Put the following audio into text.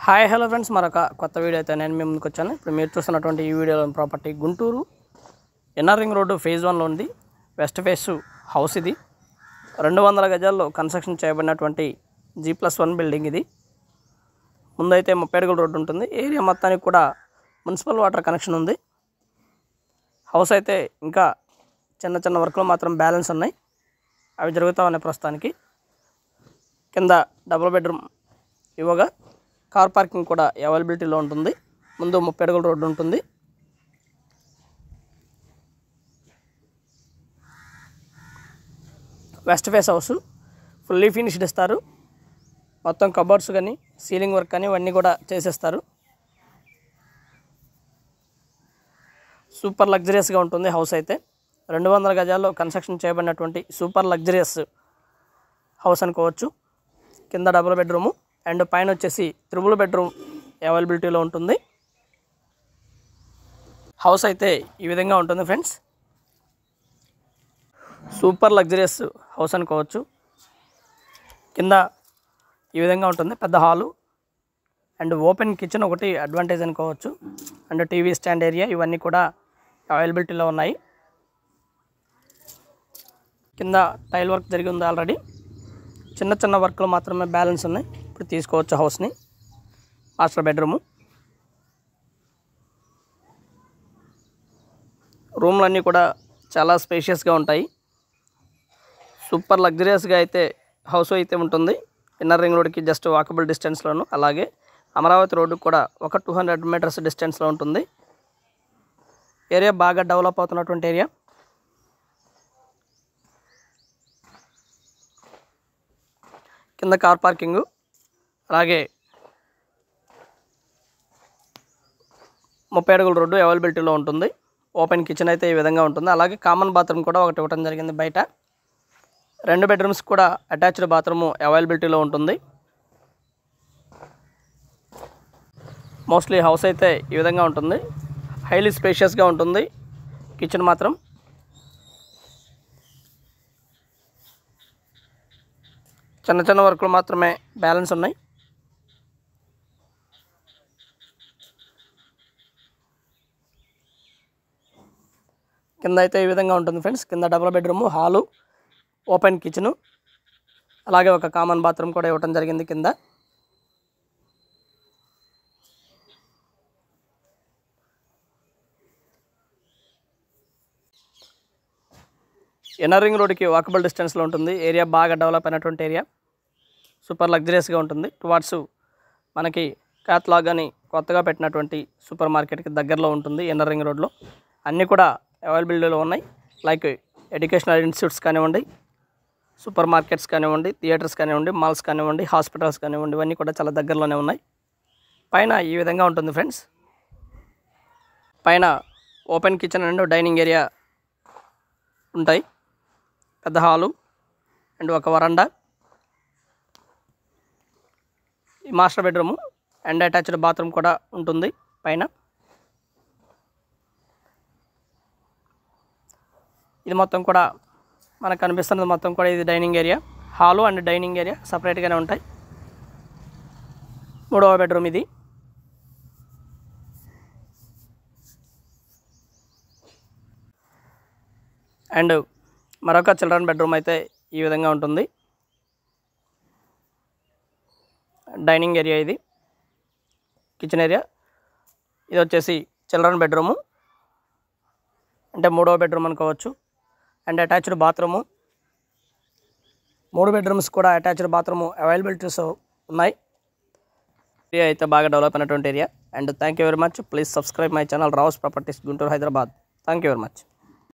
Hi hello friends, మరొక కొత్త video అయితే నేను మీ ముందుకు వచ్చాను. ఇప్పుడు మీరు చూస్తున్నటువంటి ఈ వీడియోలో property Guntur NR ring road phase 1లో ఉంది. వెస్ట్ ఫేస్ హౌస్ ఇది. 200 గజాల్లో కన్స్ట్రక్షన్ చేయబడినటువంటి G+1 బిల్డింగ్ ఇది. ముందైతే 30 అడుగుల రోడ్డు ఉంటుంది. ఏరియా మొత్తానికి కూడా మున్సిపల్ వాటర్ కనెక్షన్ ఉంది. హౌస్ అయితే ఇంకా చిన్న చిన్న వర్క్లు మాత్రం బ్యాలెన్స్ ఉన్నాయి, అవి జరుగుతూ ఉన్నాయి ప్రస్తుతానికి. కింద డబుల్ బెడ్రూమ్ ఇవ్వగా కార్ పార్కింగ్ కూడా అవైలబిలిటీలో ఉంటుంది. ముందు 30 అడుగుల రోడ్డు ఉంటుంది. West face house fully finished ఇస్తారు. మొత్తం కబోర్డ్స్ కానీ సీలింగ్ వర్క్ కానీ ఇవన్నీ కూడా చేసేస్తారు. సూపర్ లగ్జరియస్గా ఉంటుంది హౌస్ అయితే. 200 గజాల్లో కన్స్ట్రక్షన్ చేయబడినటువంటి సూపర్ లగ్జరియస్ హౌస్ అనుకోవచ్చు. కింద డబుల్ బెడ్రూము అండ్ పైన వచ్చేసి 3 బెడ్రూమ్ అవైలబిలిటీలో ఉంటుంది. హౌస్ అయితే ఈ విధంగా ఉంటుంది ఫ్రెండ్స్. సూపర్ లగ్జరియస్ హౌస్ అనుకోవచ్చు. కింద ఈ విధంగా ఉంటుంది, పెద్ద హాలు అండ్ ఓపెన్ కిచెన్ ఒకటి అడ్వాంటేజ్ అనుకోవచ్చు. అండ్ టీవీ స్టాండ్ ఏరియా ఇవన్నీ కూడా అవైలబిలిటీలో ఉన్నాయి. కింద టైల్ వర్క్ జరిగి ఉంది ఆల్రెడీ. చిన్న చిన్న వర్క్లు మాత్రమే బ్యాలెన్స్ ఉన్నాయి. ఇప్పుడు తీసుకోవచ్చు హౌస్ని. మాస్టర్ బెడ్రూము, రూమ్లన్నీ కూడా చాలా స్పేషియస్గా ఉంటాయి. సూపర్ లగ్జరియస్గా అయితే హౌస్ అయితే ఉంటుంది. ఇన్నర్ రింగ్ రోడ్కి జస్ట్ వాకబుల్ డిస్టెన్స్లోను, అలాగే అమరావతి రోడ్డుకు కూడా ఒక 200 మీటర్స్ డిస్టెన్స్లో ఉంటుంది. ఏరియా బాగా డెవలప్ అవుతున్నటువంటి ఏరియా. కింద కార్ పార్కింగు, అలాగే 30 అడుగుల రోడ్డు అవైలబిలిటీలో ఉంటుంది. ఓపెన్ కిచెన్ అయితే ఈ విధంగా ఉంటుంది. అలాగే కామన్ బాత్రూమ్ కూడా ఒకటి ఇవ్వడం జరిగింది బయట. 2 బెడ్రూమ్స్ కూడా అటాచ్డ్ బాత్రూము అవైలబిలిటీలో ఉంటుంది. మోస్ట్లీ హౌస్ అయితే ఈ విధంగా ఉంటుంది. హైలీ స్పేషియస్గా ఉంటుంది. కిచెన్ మాత్రం చిన్న చిన్న వర్క్లు మాత్రమే బ్యాలెన్స్ ఉన్నాయి. కింద అయితే ఈ విధంగా ఉంటుంది ఫ్రెండ్స్. కింద double bedroom, hall, open kitchen, అలాగే ఒక కామన్ బాత్రూమ్ కూడా ఇవ్వడం జరిగింది కింద. ఎన్ఆర్ రింగ్ రోడ్కి వాకబుల్ డిస్టెన్స్లో ఉంటుంది. ఏరియా బాగా డెవలప్ అయినటువంటి ఏరియా. సూపర్ లగ్జరియస్గా ఉంటుంది. టువార్డ్స్ మనకి క్యాట్లాగ్ అని కొత్తగా పెట్టినటువంటి సూపర్ మార్కెట్కి దగ్గరలో ఉంటుంది. ఎన్ఆర్ రింగ్ రోడ్లో అన్నీ కూడా అవైలబిలిటీలో ఉన్నాయి. లైక్ ఎడ్యుకేషనల్ ఇన్స్టిట్యూట్స్ కానివ్వండి, సూపర్ మార్కెట్స్ కానివ్వండి, థియేటర్స్ కానివ్వండి, మాల్స్ కానివ్వండి, హాస్పిటల్స్ కానివ్వండి, ఇవన్నీ కూడా చాలా దగ్గరలోనే ఉన్నాయి. పైన ఈ విధంగా ఉంటుంది ఫ్రెండ్స్. పైన open kitchen and dining area ఉంటాయి. పెద్ద హాలు అండ్ ఒక వరండా, ఈ master bedroom and attached bathroom కూడా ఉంటుంది పైన. ఇది మొత్తం కూడా మనకు కనిపిస్తున్నది మొత్తం కూడా ఇది dining area. Hall and dining area సపరేట్గానే ఉంటాయి. 3వ బెడ్రూమ్ ఇది. అండ్ మరొక చిల్డ్రన్ బెడ్రూమ్ అయితే ఈ విధంగా ఉంటుంది. డైనింగ్ ఏరియా ఇది, కిచెన్ ఏరియా. ఇది వచ్చేసి చిల్డ్రన్ బెడ్రూము అంటే 3వ బెడ్రూమ్ అనుకోవచ్చు. అండ్ అటాచ్డ్ బాత్రూము, 3 బెడ్రూమ్స్ కూడా అటాచ్డ్ బాత్రూము అవైలబిలిటీస్ ఉన్నాయి. ఏరియా అయితే బాగా డెవలప్ అయినటువంటి area. And thank you very much. Please subscribe my channel Rao's properties Guntur, Hyderabad. Thank you very much.